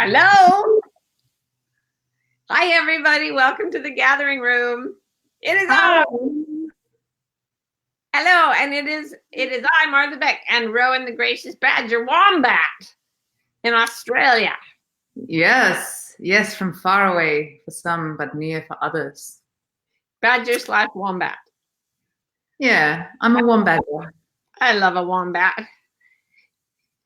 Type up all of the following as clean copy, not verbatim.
Hello. Hi, everybody. Welcome to the gathering room. It is on. Hello, and it is I, Martha Beck, and Rowan the Gracious Badger Wombat in Australia. Yes, from far away for some, but near for others. Badger/wombat. Yeah, I'm a wombat. I love a wombat.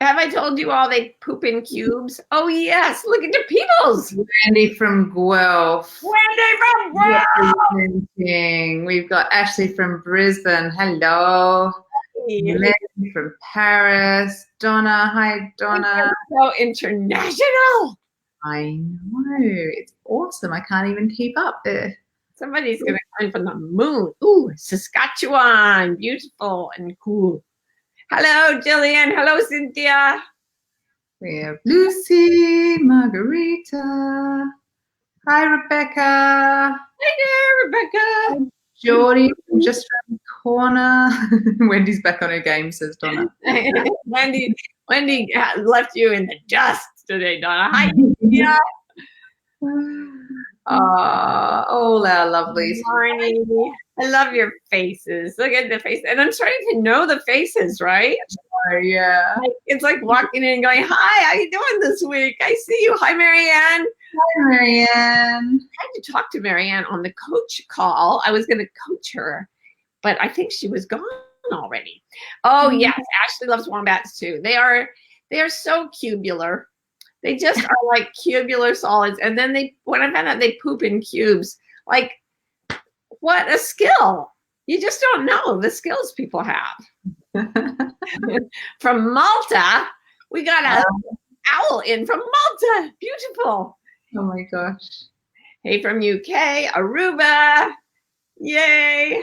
Have I told you all they poop in cubes? Oh, yes. Look at the peoples. Wendy from Guelph. Wendy from Guelph. We've got Ashley from Brisbane. Hello. Leslie from Paris. Donna. Hi, Donna. So international. I know. It's awesome. I can't even keep up there. Somebody's going to come from the moon. Ooh, Saskatchewan. Beautiful and cool. Hello, Jillian. Hello, Cynthia. We have Lucy, Margarita. Hi, Rebecca. Hi there, Rebecca. Geordie from just around the corner. Wendy's back on her game, says Donna. Wendy left you in the dust today, Donna. Hi, Cynthia. All our lovelies. Morning. I love your faces. Look at the face. And I'm starting to know the faces, right? Oh, yeah. It's like walking in and going, hi, how you doing this week? I see you. Hi, Marianne. Hi, Marianne. I had to talk to Marianne on the coach call. I was going to coach her, but I think she was gone already. Oh, yes. Ashley loves wombats, too. They are so cubular. They just are like cubular solids. And then when I found out they poop in cubes, like, what a skill. You just don't know the skills people have. From Malta, we got an owl in from Malta. Beautiful. Oh my gosh. Hey, from UK, Aruba. Yay.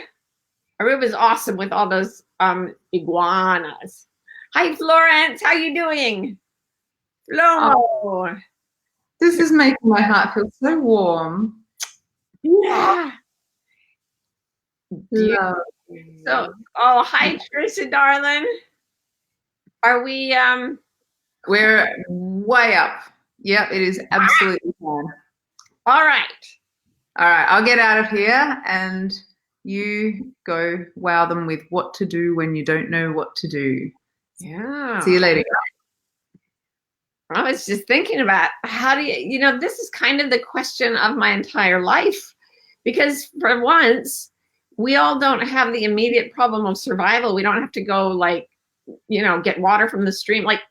Aruba's awesome with all those iguanas. Hi, Florence. How you doing? Flo. This is making my heart feel so warm. Yeah. Yeah. So, hi, Trisha, darling. Are we? We're way up. Yep, it is absolutely fine. All right. I'll get out of here, and you go wow them with what to do when you don't know what to do. Yeah. See you later. I was just thinking about how do you, this is kind of the question of my entire life, because for once, we all don't have the immediate problem of survival. We don't have to go get water from the stream. Like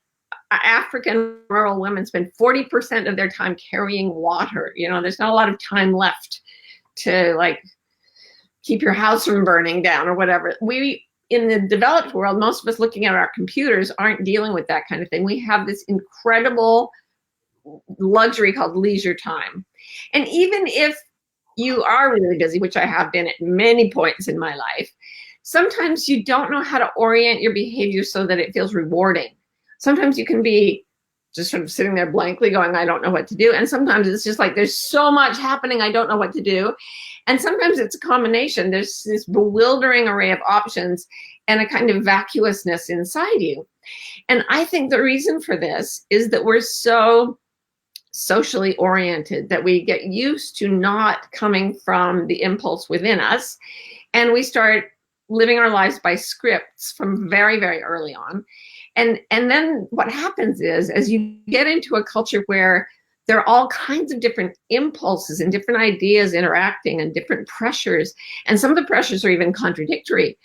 African rural women spend 40% of their time carrying water. There's not a lot of time left to keep your house from burning down or whatever. In the developed world, most of us looking at our computers aren't dealing with that kind of thing. We have this incredible luxury called leisure time. And even if you are really busy, which I have been at many points in my life, sometimes you don't know how to orient your behavior so that it feels rewarding. Sometimes you can be just sort of sitting there blankly going, I don't know what to do. And sometimes it's just like, there's so much happening, I don't know what to do. And sometimes it's a combination. There's this bewildering array of options and a kind of vacuousness inside you. And I think the reason for this is that we're so socially oriented that we get used to not coming from the impulse within us. And we start living our lives by scripts from very, very early on. And then what happens is, as you get into a culture where there are all kinds of different impulses and different ideas interacting and different pressures, and some of the pressures are even contradictory,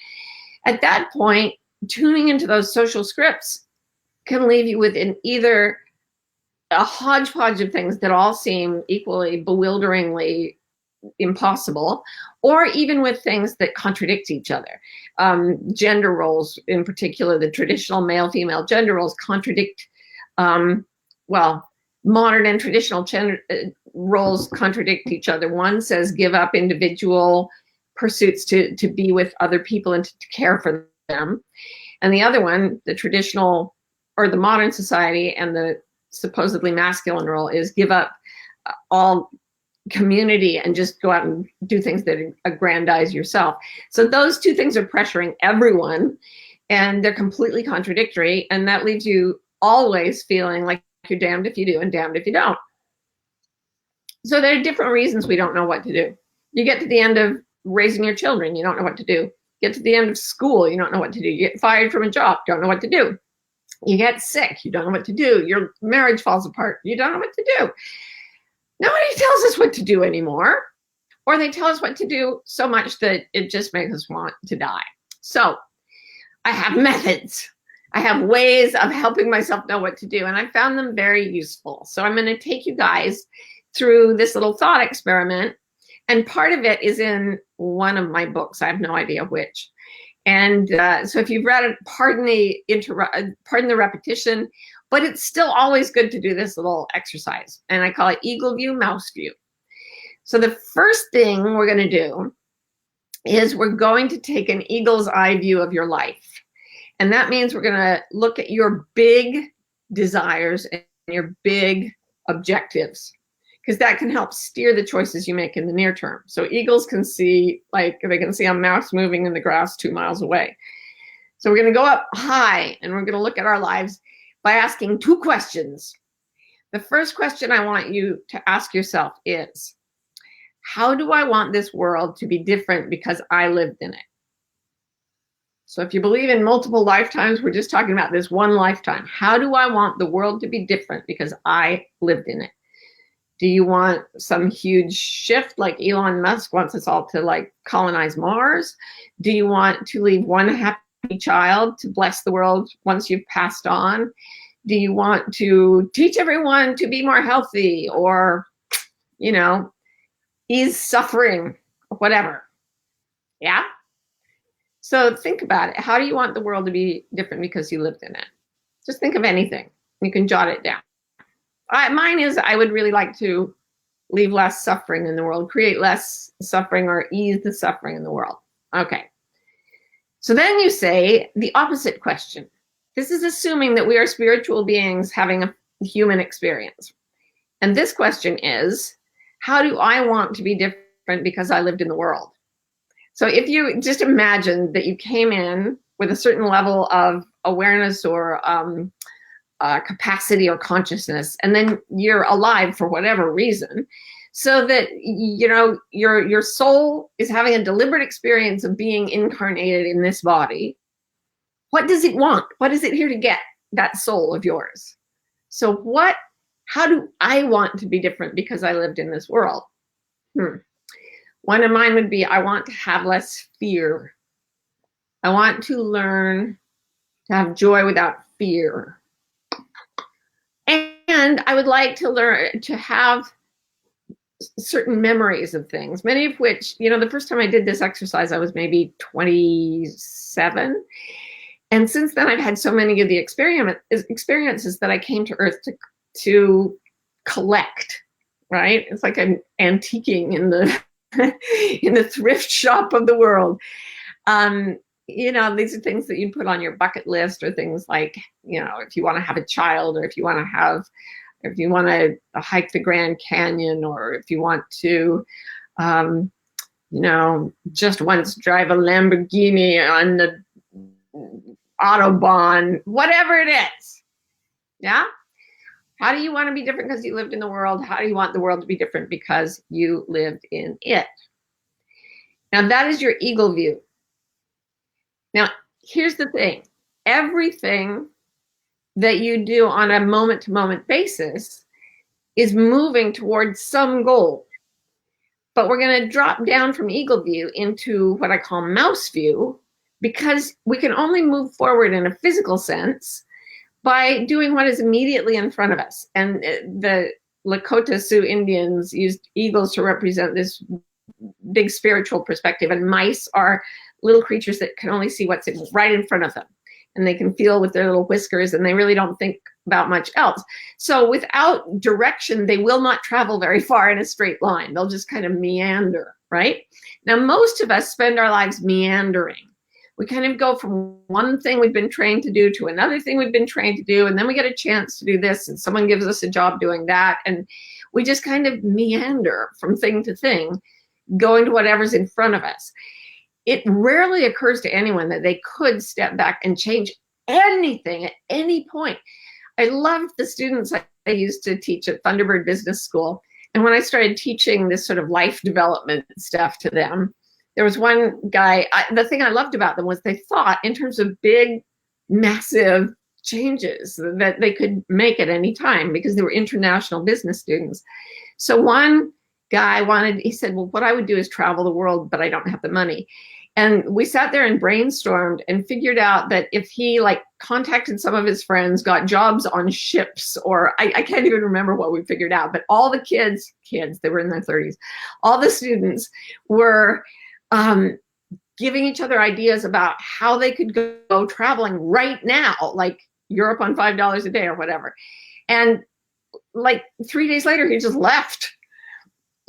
at that point, tuning into those social scripts can leave you with either a hodgepodge of things that all seem equally bewilderingly impossible, or even with things that contradict each other. Gender roles, in particular, the traditional male-female gender roles contradict, modern and traditional gender roles contradict each other. One says give up individual pursuits to be with other people and to care for them. And the other one, the traditional or the modern society and the supposedly masculine role, is give up all community and just go out and do things that aggrandize yourself. So those two things are pressuring everyone, and they're completely contradictory, and that leaves you always feeling like you're damned if you do and damned if you don't. So there are different reasons we don't know what to do. You get to the end of raising your children, you don't know what to do. Get to the end of school, you don't know what to do. You get fired from a job, don't know what to do. You get sick, you don't know what to do. Your marriage falls apart, you don't know what to do. Nobody tells us what to do anymore, or they tell us what to do so much that it just makes us want to die. So I have methods. I have ways of helping myself know what to do, and I found them very useful. So I'm going to take you guys through this little thought experiment, and part of it is in one of my books. I have no idea which. And so if you've read it, pardon the repetition, but it's still always good to do this little exercise. And I call it eagle view, mouse view. So the first thing we're going to do is we're going to take an eagle's eye view of your life. And that means we're going to look at your big desires and your big objectives, because that can help steer the choices you make in the near term. So eagles can see, like, they can see a mouse moving in the grass 2 miles away. So we're going to go up high and we're going to look at our lives by asking 2 questions. The first question I want you to ask yourself is, how do I want this world to be different because I lived in it? So if you believe in multiple lifetimes, we're just talking about this one lifetime. How do I want the world to be different because I lived in it? Do you want some huge shift like Elon Musk wants us all to like colonize Mars? Do you want to leave one happy child to bless the world once you've passed on? Do you want to teach everyone to be more healthy, or, you know, ease suffering, or whatever? Yeah? So think about it. How do you want the world to be different because you lived in it? Just think of anything. You can jot it down. Mine is, I would really like to leave less suffering in the world, create less suffering, or ease the suffering in the world. Okay. So then you say the opposite question. This is assuming that we are spiritual beings having a human experience. And this question is, how do I want to be different because I lived in the world? So if you just imagine that you came in with a certain level of awareness or capacity or consciousness, and then you're alive for whatever reason, so that, you know, your soul is having a deliberate experience of being incarnated in this body. What does it want? What is it here to get, that soul of yours? So how do I want to be different because I lived in this world? One of mine would be, I want to have less fear. I want to learn to have joy without fear. And I would like to learn to have certain memories of things, many of which, you know, the first time I did this exercise, I was maybe 27. And since then, I've had so many of the experiences that I came to Earth to collect, right? It's like I'm antiquing in the in the thrift shop of the world. You know, these are things that you put on your bucket list, or things like, you know, if you want to have a child, or if you want to hike the Grand Canyon, or if you want to, you know, just once drive a Lamborghini on the Autobahn, whatever it is. Yeah. How do you want to be different because you lived in the world? How do you want the world to be different because you lived in it? Now that is your eagle view. Now, here's the thing. Everything that you do on a moment-to-moment basis is moving towards some goal. But we're going to drop down from eagle view into what I call mouse view, because we can only move forward in a physical sense by doing what is immediately in front of us. And the Lakota Sioux Indians used eagles to represent this big spiritual perspective, and mice are little creatures that can only see what's right in front of them, and they can feel with their little whiskers, and they really don't think about much else. So without direction, they will not travel very far in a straight line. They'll just kind of meander, right? Now, most of us spend our lives meandering. We kind of go from one thing we've been trained to do to another thing we've been trained to do, and then we get a chance to do this, and someone gives us a job doing that, and we just kind of meander from thing to thing, going to whatever's in front of us. It rarely occurs to anyone that they could step back and change anything at any point. I love the students I I used to teach at Thunderbird Business School. And when I started teaching this sort of life development stuff to them, there was one guy, the thing I loved about them was they thought in terms of big, massive changes that they could make at any time because they were international business students. So one guy he said, well, what I would do is travel the world, but I don't have the money. And we sat there and brainstormed and figured out that if he contacted some of his friends, got jobs on ships, or I can't even remember what we figured out, but all the kids, they were in their 30s, all the students were giving each other ideas about how they could go traveling right now, like Europe on $5 a day or whatever. And 3 days later, he just left.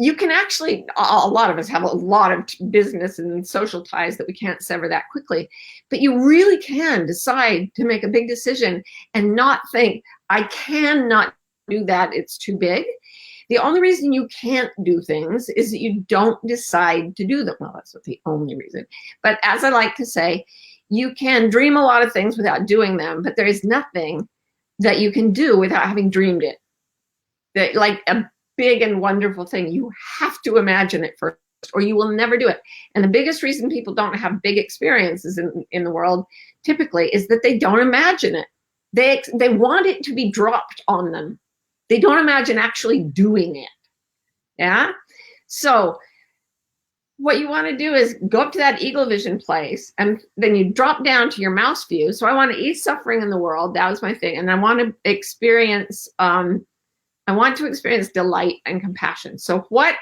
You can actually, a lot of us have a lot of business and social ties that we can't sever that quickly, but you really can decide to make a big decision and not think, I cannot do that, it's too big. The only reason you can't do things is that you don't decide to do them. Well, that's not the only reason. But as I like to say, you can dream a lot of things without doing them, but there is nothing that you can do without having dreamed it. That, like a big and wonderful thing, you have to imagine it first, or you will never do it. And the biggest reason people don't have big experiences in the world typically is that they don't imagine it. They want it to be dropped on them. They don't imagine actually doing it. Yeah. So what you want to do is go up to that eagle vision place, and then you drop down to your mouse view. So I want to ease suffering in the world. That was my thing. And I want to experience delight and compassion. So what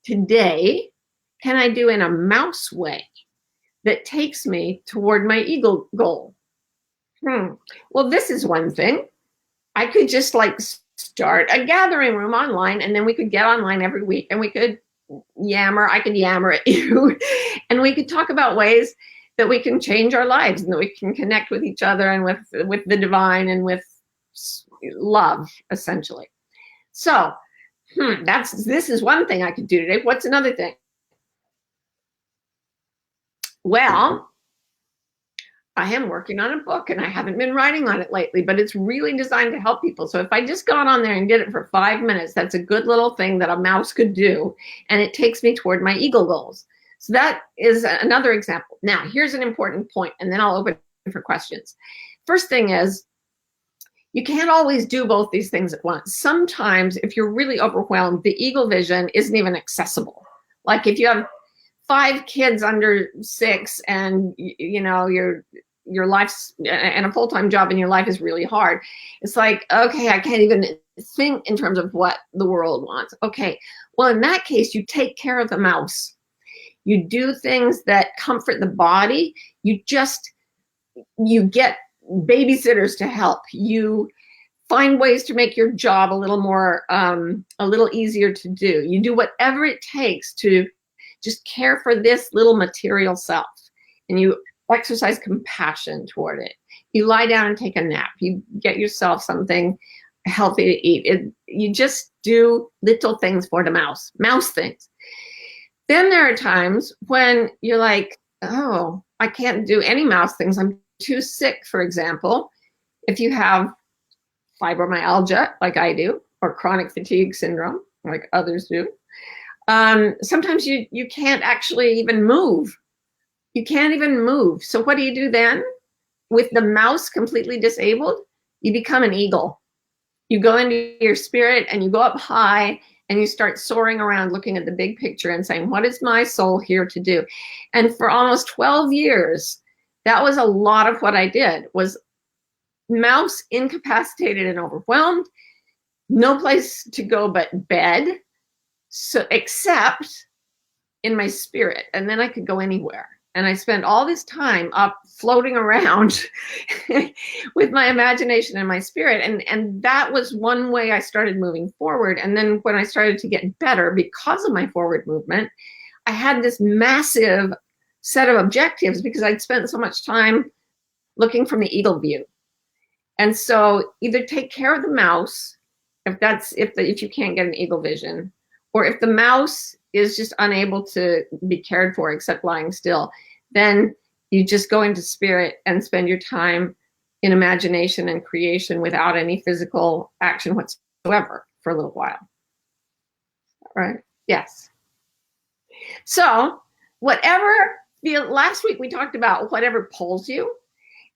today can I do in a mouse way that takes me toward my eagle goal? Well, this is one thing. I could just start a gathering room online, and then we could get online every week, and we could I could yammer at you, and we could talk about ways that we can change our lives and that we can connect with each other and with the divine and with love, essentially. So this is one thing I could do today. What's another thing? Well, I am working on a book, and I haven't been writing on it lately, but it's really designed to help people. So if I just got on there and did it for 5 minutes, that's a good little thing that a mouse could do, and it takes me toward my eagle goals. So that is another example. Now, here's an important point, and then I'll open for questions. First thing is, you can't always do both these things at once. Sometimes, if you're really overwhelmed, the eagle vision isn't even accessible. Like if you have 5 kids under 6, and your life's and a full-time job and your life is really hard. It's like, okay, I can't even think in terms of what the world wants. Okay, well, in that case, you take care of the mouse. You do things that comfort the body. You get babysitters to help. You find ways to make your job a little easier to do. You do whatever it takes to just care for this little material self, and you exercise compassion toward it. You lie down and take a nap. You get yourself something healthy to eat. You just do little things for the mouse things. Then there are times when you're like, oh, I can't do any mouse things. I'm too sick, for example. If you have fibromyalgia, like I do, or chronic fatigue syndrome, like others do, sometimes you can't actually even move. You can't even move. So what do you do then? With the mouse completely disabled, you become an eagle. You go into your spirit and you go up high and you start soaring around looking at the big picture and saying, what is my soul here to do? And for almost 12 years, that was a lot of what I did, was mouse incapacitated and overwhelmed, no place to go but bed, so except in my spirit. And then I could go anywhere. And I spent all this time up floating around with my imagination and my spirit. And that was one way I started moving forward. And then when I started to get better because of my forward movement, I had this massive set of objectives because I'd spent so much time looking from the eagle view. And so either take care of the mouse, if you can't get an eagle vision, or if the mouse is just unable to be cared for except lying still, then you just go into spirit and spend your time in imagination and creation without any physical action whatsoever for a little while. Right? Yes. So whatever, last week we talked about whatever pulls you.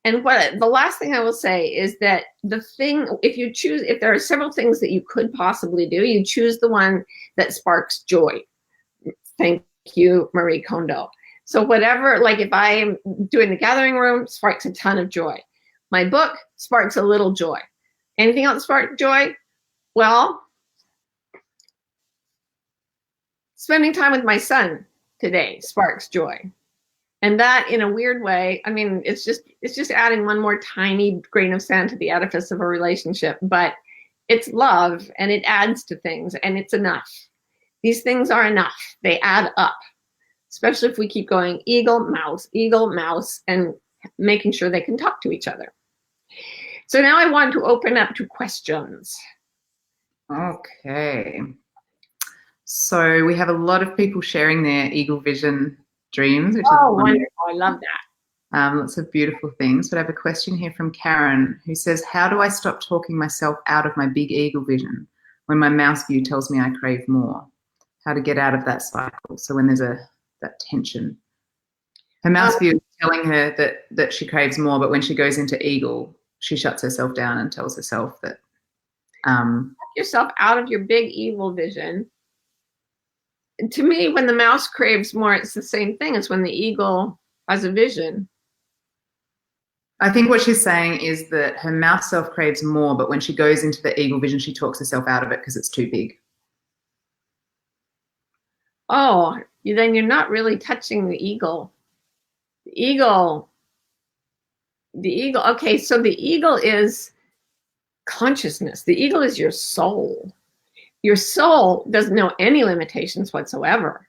And what the last thing I will say is that the thing, if there are several things that you could possibly do, you choose the one that sparks joy. Thank you, Marie Kondo. So whatever, like if I'm doing the gathering room, sparks a ton of joy. My book sparks a little joy. Anything else spark joy? Well, spending time with my son today sparks joy. And that, in a weird way, I mean, it's just adding one more tiny grain of sand to the edifice of a relationship, but it's love and it adds to things and it's enough. These things are enough. They add up, especially if we keep going eagle, mouse, and making sure they can talk to each other. So now I want to open up to questions. Okay. So we have a lot of people sharing their eagle vision dreams. Which oh, wonderful. I love that. Lots of beautiful things. But I have a question here from Karen who says, how do I stop talking myself out of my big eagle vision when my mouse view tells me I crave more? How to get out of that cycle? So when there's that tension. Her mouse view is telling her that she craves more, but when she goes into eagle, she shuts herself down and tells herself that. Yourself out of your big evil vision. To me, when the mouse craves more, it's the same thing as when the eagle has a vision. I think what she's saying is that her mouse self craves more, but when she goes into the eagle vision, she talks herself out of it because it's too big. Oh, then you're not really touching the eagle. The eagle. Okay, so the eagle is consciousness. The eagle is your soul. Your soul doesn't know any limitations whatsoever.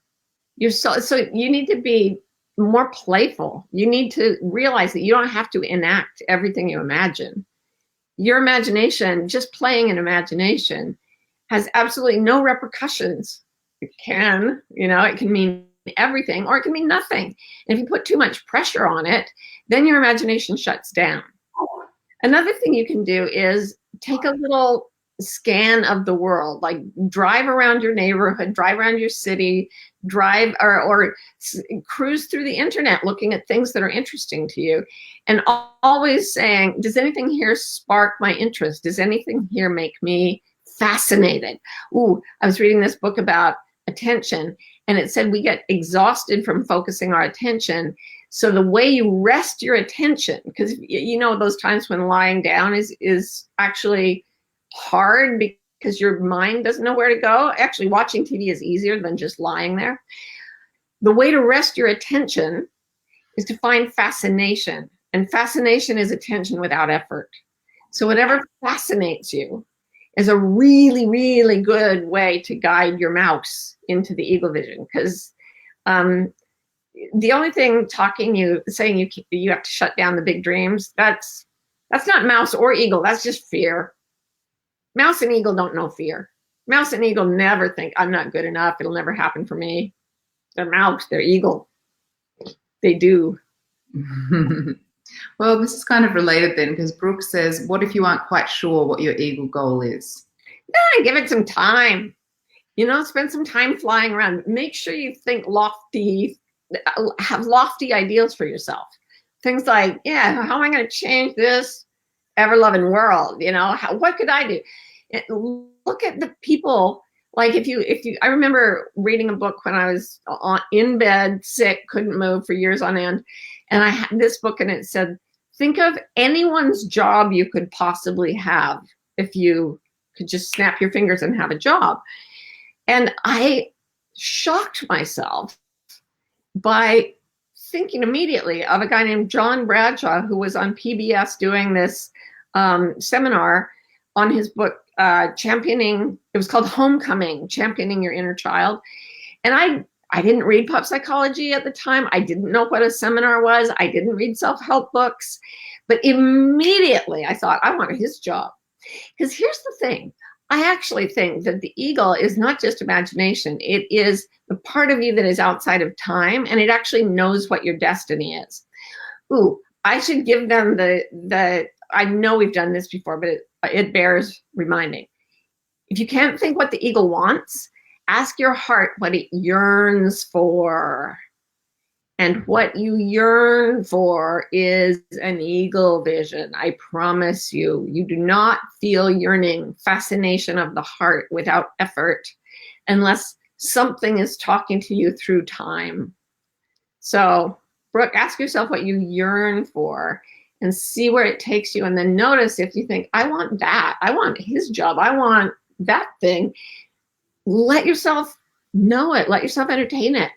Your soul, so you need to be more playful. You need to realize that you don't have to enact everything you imagine. Your imagination, just playing an imagination, has absolutely no repercussions. It can mean everything or it can mean nothing. And if you put too much pressure on it, then your imagination shuts down. Another thing you can do is take a little scan of the world, like drive around your neighborhood, drive around your city, drive or cruise through the internet looking at things that are interesting to you, and always saying, does anything here spark my interest? Does anything here make me fascinated? Ooh, I was reading this book about attention, and it said we get exhausted from focusing our attention. So the way you rest your attention, because you know those times when lying down is actually hard because your mind doesn't know where to go. Actually, watching TV is easier than just lying there. The way to rest your attention is to find fascination. And fascination is attention without effort. So whatever fascinates you is a really, really good way to guide your mouse into the eagle vision. Because the only thing saying you have to shut down the big dreams, that's not mouse or eagle. That's just fear. Mouse and eagle don't know fear. Mouse and eagle never think, I'm not good enough. It'll never happen for me. They're mouse, they're eagle. They do. Well, this is kind of related then, because Brooke says, what if you aren't quite sure what your eagle goal is? Give it some time. Spend some time flying around. Make sure you think have lofty ideals for yourself. Things like, how am I going to change this ever-loving world? What could I do? Look at the people. Like if you, I remember reading a book when I was in bed, sick, couldn't move for years on end. And I had this book and it said, think of anyone's job you could possibly have if you could just snap your fingers and have a job. And I shocked myself by thinking immediately of a guy named John Bradshaw, who was on PBS doing this seminar on his book, it was called Homecoming, Championing Your Inner Child. And I didn't read pop psychology at the time. I didn't know what a seminar was. I didn't read self-help books. But immediately I thought, I want his job. Because here's the thing. I actually think that the eagle is not just imagination. It is the part of you that is outside of time, and it actually knows what your destiny is. Ooh, I should give them the I know we've done this before, but it bears reminding. If you can't think what the eagle wants, ask your heart what it yearns for. And what you yearn for is an eagle vision. I promise you, you do not feel yearning, fascination of the heart without effort, unless something is talking to you through time. So, Brooke, ask yourself what you yearn for and see where it takes you. And then notice if you think, I want that, I want his job, I want that thing. Let yourself know it, let yourself entertain it.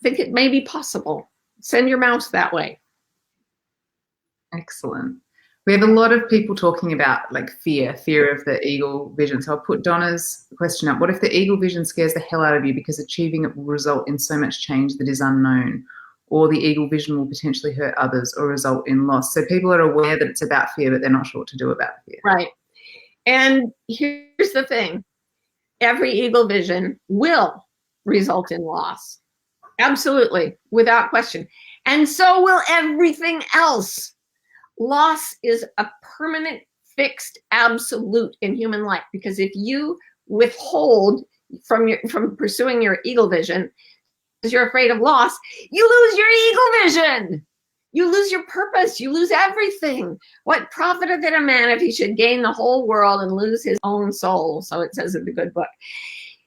Think it may be possible. Send your mouse that way. Excellent. We have a lot of people talking about like fear of the eagle vision. So I'll put Donna's question up. What if the eagle vision scares the hell out of you because achieving it will result in so much change that is unknown? Or the eagle vision will potentially hurt others or result in loss. So people are aware that it's about fear, but they're not sure what to do about fear. Right. And here's the thing. Every eagle vision will result in loss. Absolutely, without question. And so will everything else. Loss is a permanent, fixed absolute in human life, because if you withhold from pursuing your eagle vision because you're afraid of loss, you lose your eagle vision. You lose your purpose. You lose everything. What profiteth it a man if he should gain the whole world and lose his own soul? So it says in the good book.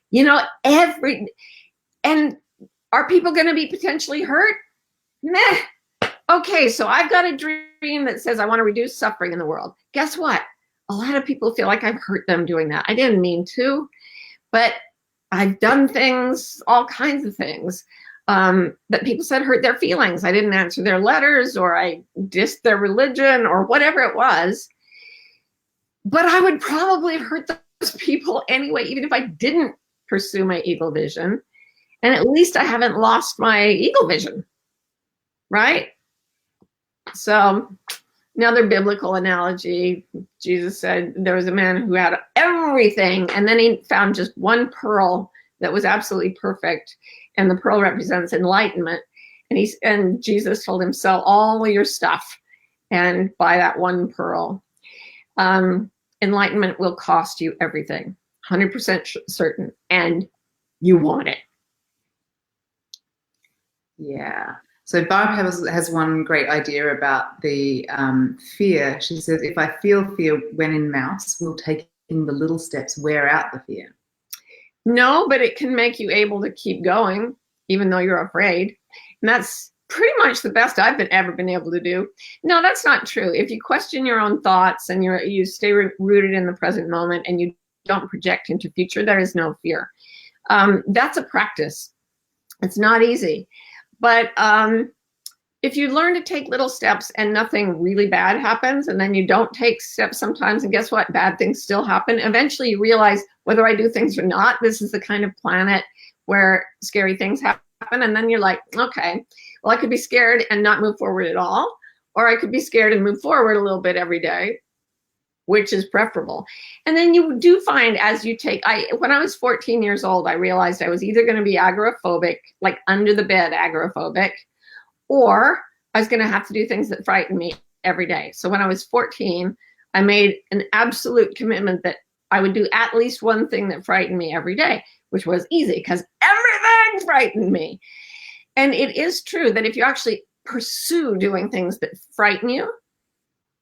You know, and are people going to be potentially hurt? Meh. Okay, so I've got a dream that says I want to reduce suffering in the world. Guess what? A lot of people feel like I've hurt them doing that. I didn't mean to, but I've done things, all kinds of things, that people said hurt their feelings. I didn't answer their letters, or I dissed their religion, or whatever it was. But I would probably have hurt those people anyway, even if I didn't pursue my eagle vision. And at least I haven't lost my eagle vision, right? So another biblical analogy, Jesus said there was a man who had everything, and then he found just one pearl that was absolutely perfect, and the pearl represents enlightenment. And Jesus told him, sell all your stuff and buy that one pearl. Enlightenment will cost you everything, 100% certain, and you want it. Yeah. So Barb has one great idea about the fear. She says, if I feel fear when in mouse, will taking the little steps wear out the fear? No, but it can make you able to keep going, even though you're afraid. And that's pretty much the best I've ever been able to do. No, that's not true. If you question your own thoughts and you stay rooted in the present moment and you don't project into future, there is no fear. That's a practice. It's not easy. But if you learn to take little steps and nothing really bad happens, and then you don't take steps sometimes, and guess what? Bad things still happen. Eventually you realize whether I do things or not, this is the kind of planet where scary things happen. And then you're like, okay, well, I could be scared and not move forward at all, or I could be scared and move forward a little bit every day, which is preferable. And then you do find as you take, when I was 14 years old, I realized I was either going to be agoraphobic, like under the bed agoraphobic, or I was going to have to do things that frighten me every day. So when I was 14, I made an absolute commitment that I would do at least one thing that frightened me every day, which was easy because everything frightened me. And it is true that if you actually pursue doing things that frighten you,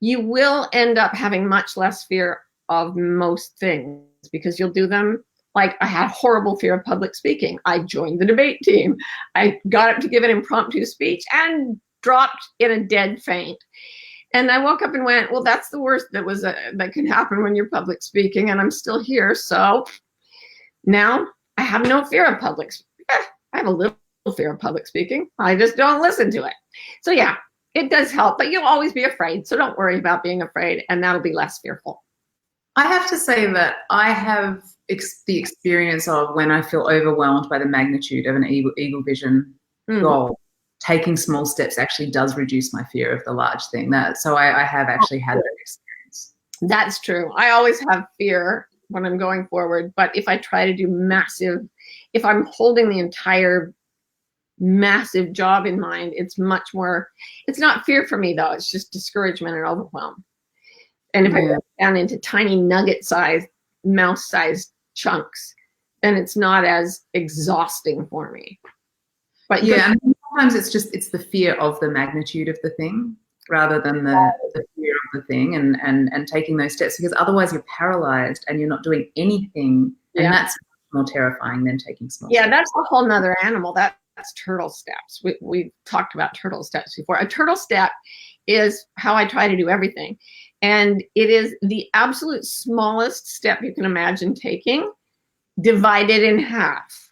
you will end up having much less fear of most things because you'll do them. Like I had horrible fear of public speaking. I joined the debate team. I got up to give an impromptu speech and dropped in a dead faint. And I woke up and went, well, that's the worst that can happen when you're public speaking, and I'm still here. So now I have no fear of public speaking. I have a little fear of public speaking. I just don't listen to it. So yeah, it does help, but you'll always be afraid. So don't worry about being afraid, and that'll be less fearful. I have to say that I have the experience of when I feel overwhelmed by the magnitude of an eagle vision goal, taking small steps actually does reduce my fear of the large thing. So I have actually had that experience. That's true. I always have fear when I'm going forward, but if I try to do if I'm holding the entire massive job in mind, it's much more, it's not fear for me though, it's just discouragement and overwhelm. And if I break it down into tiny nugget-sized, mouse-sized chunks, then it's not as exhausting for me. But yeah, and sometimes it's the fear of the magnitude of the thing rather than the fear of the thing, and taking those steps, because otherwise you're paralyzed and you're not doing anything, and that's more terrifying than taking small steps. That's a whole nother animal. That's turtle steps. We've talked about turtle steps before. A turtle step is how I try to do everything. And it is the absolute smallest step you can imagine taking, divided in half.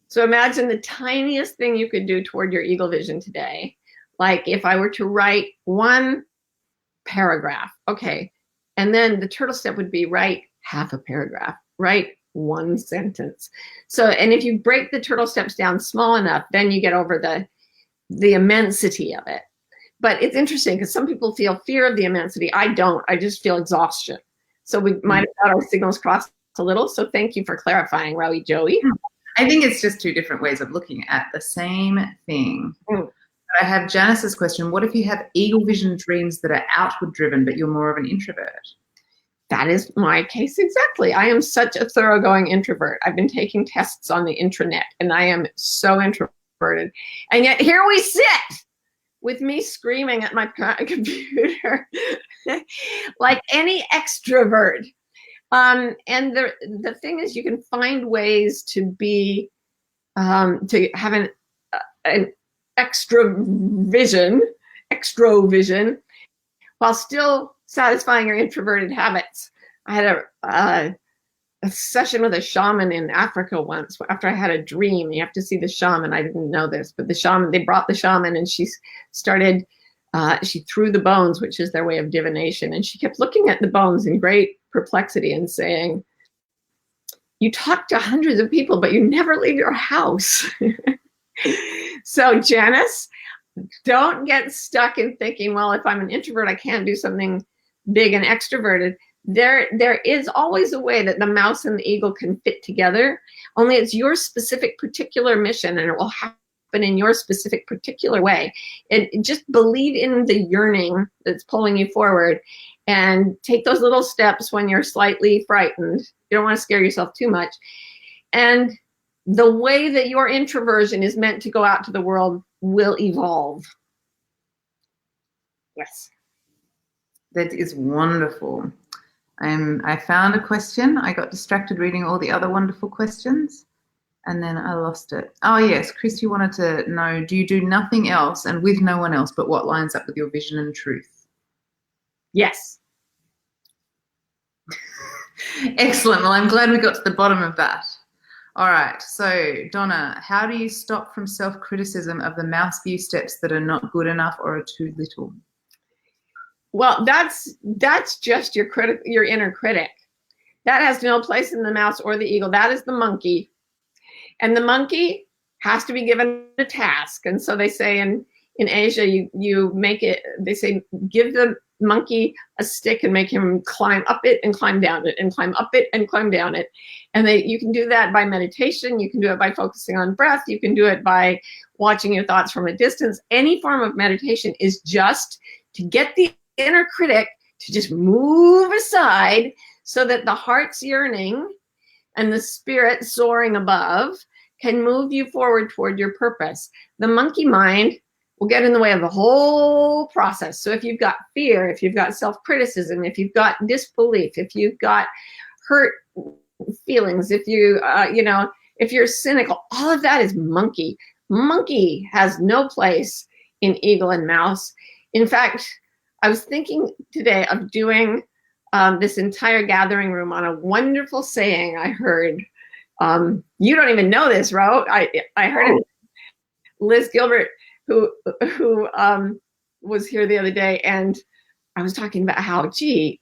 So imagine the tiniest thing you could do toward your eagle vision today. Like if I were to write one paragraph, okay, and then the turtle step would be write half a paragraph, write one sentence. So, and if you break the turtle steps down small enough, then you get over the immensity of it. But it's interesting because some people feel fear of the immensity. I don't. I just feel exhaustion. So we might have got our signals crossed a little. So thank you for clarifying, Rowie Joey. I think it's just two different ways of looking at the same thing. I have Janice's question. What if you have eagle vision dreams that are outward driven, but you're more of an introvert? That is my case exactly. I am such a thoroughgoing introvert. I've been taking tests on the intranet, and I am so introverted. And yet here we sit with me screaming at my computer like any extrovert. And the thing is, you can find ways to be, to have an extrovision, while still satisfying your introverted habits. I had a session with a shaman in Africa once after I had a dream. You have to see the shaman. I didn't know this, but the shaman, they brought the shaman, and she started, she threw the bones, which is their way of divination. And she kept looking at the bones in great perplexity and saying, you talk to hundreds of people, but you never leave your house. So Janice, don't get stuck in thinking, well, if I'm an introvert, I can't do something big and extroverted. There is always a way that the mouse and the eagle can fit together. Only it's your specific particular mission, and it will happen in your specific particular way. And just believe in the yearning that's pulling you forward, and take those little steps when you're slightly frightened. You don't want to scare yourself too much. And the way that your introversion is meant to go out to the world will evolve. Yes. That is wonderful. I found a question. I got distracted reading all the other wonderful questions, and then I lost it. Oh, yes. Chris, you wanted to know, do you do nothing else and with no one else but what lines up with your vision and truth? Yes. Excellent. Well, I'm glad we got to the bottom of that. All right. So, Donna, how do you stop from self-criticism of the mouse view steps that are not good enough or are too little? Well, that's just your inner critic. That has no place in the mouse or the eagle. That is the monkey. And the monkey has to be given a task. And so they say in Asia, you make it, they say, give the monkey a stick and make him climb up it and climb down it and climb up it and climb down it. And you can do that by meditation. You can do it by focusing on breath. You can do it by watching your thoughts from a distance. Any form of meditation is just to get the inner critic to just move aside so that the heart's yearning and the spirit soaring above can move you forward toward your purpose. The monkey mind will get in the way of the whole process. So if you've got fear, if you've got self-criticism, if you've got disbelief, if you've got hurt feelings, if if you're cynical, all of that is monkey. Monkey has no place in eagle and mouse. In fact, I was thinking today of doing this entire gathering room on a wonderful saying I heard. You don't even know this, Ro. I heard it. Liz Gilbert, who was here the other day, and I was talking about how,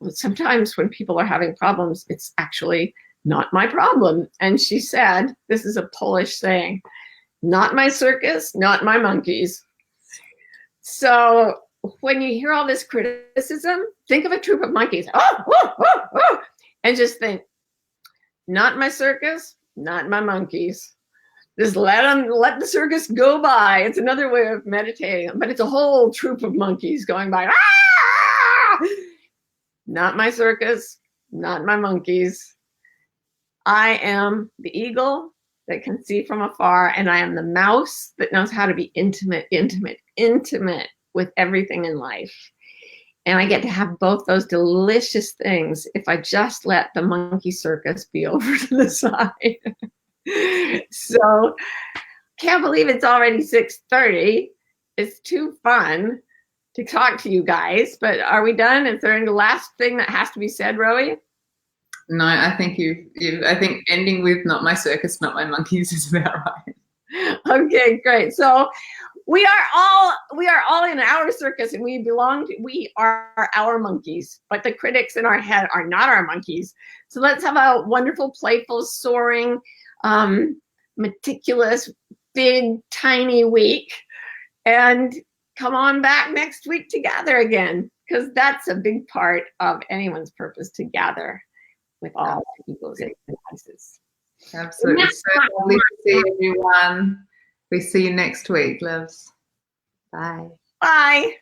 sometimes when people are having problems, it's actually not my problem. And she said, this is a Polish saying, not my circus, not my monkeys. So when you hear all this criticism, think of a troop of monkeys, and just think, not my circus, not my monkeys. Just let the circus go by. It's another way of meditating, but it's a whole troop of monkeys going by. not my circus, not my monkeys. I am the eagle that can see from afar, and I am the mouse that knows how to be intimate with everything in life. And I get to have both those delicious things if I just let the monkey circus be over to the side. So can't believe it's already 6:30. It's too fun to talk to you guys, but are we done? Is there any last thing that has to be said, Rowie? No, I think I think ending with not my circus, not my monkeys is about right. Okay, great. So we are all in our circus, and we are our monkeys, but the critics in our head are not our monkeys. So let's have a wonderful, playful, soaring, meticulous, big, tiny week, and come on back next week to gather again, because that's a big part of anyone's purpose, to gather with all the egos and pieces. Absolutely. So lovely to see everyone. We see you next week, loves. Bye. Bye.